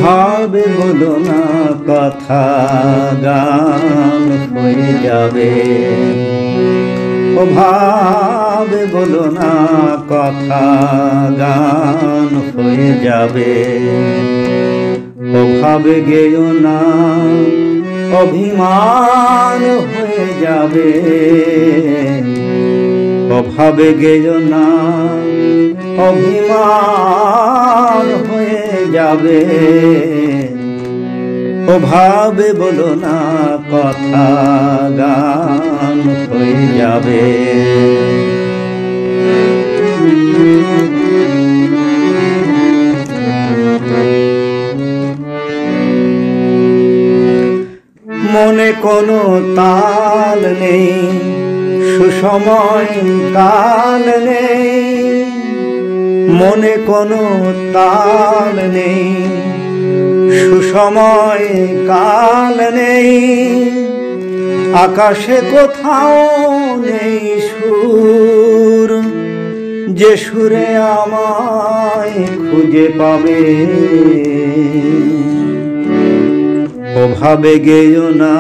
ভাবে বলো না কথা গান হয়ে যাবে। ও ভাবে বলো না কথা গান হয়ে যাবে। ও ভাবে গেও না অভিমান হয়ে যাবে। ও ভাবে গেও না অভিমান হয়ে যাবে। ও ভাবে বলো না কথা গান হয়ে যাবে। মনে কোনো তাল নেই, সুসময় কাল নেই। মনে কোনো তাল নেই, সুসময় কাল নেই। আকাশে কোথাও নেই সুর, যে সুরে আমায় খুঁজে পাবে। ও ভাবে গেও না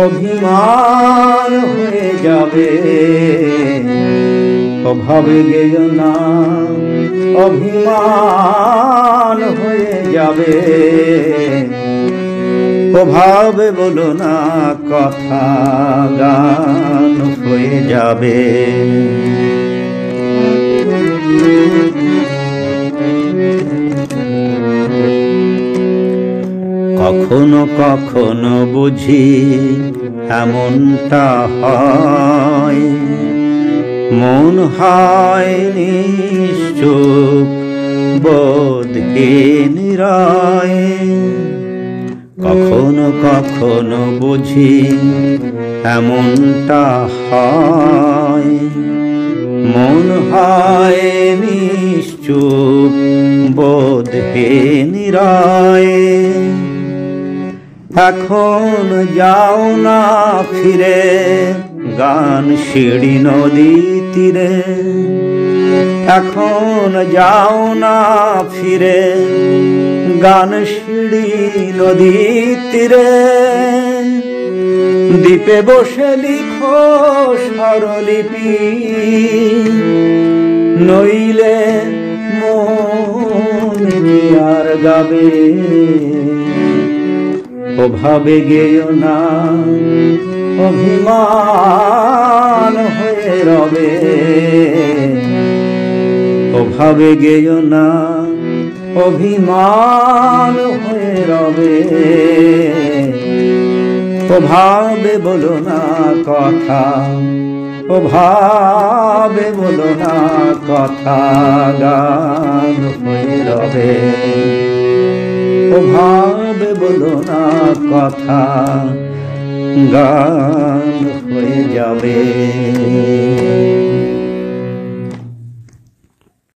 অভিমান হয়ে যাবে। ও ভাবে গেও না অভিমান হয়ে যাবে। ও ভাবে বলো না কথা গান হয়ে যাবে। কখনো কখনো বুঝি এমনটা হয়, মন হয় নিশ্চুপ বোধহীন রায়। কখনো কখনো বুঝি এমনটা হয়, মন হয় নিশ্চুপ বোধহীন রায়। এখন যাও না ফিরে গান সিঁড়ি নদী তীরে। এখন যাও না ফিরে গান সিঁড়ি নদী তীরে। দ্বীপে বসে লিখো স্বরলিপি, নইলে মন আর গাবে। ও ভাবে গেও না অভিমান হয়ে রবে। ও ভাবে গেও না অভিমান হয়ে রবে। ও ভাবে বলো না কথা, ও ভাবে বলো না কথা গান হয়ে রবে। ও ভাবে বলো না কথা গান হয়ে যাবে।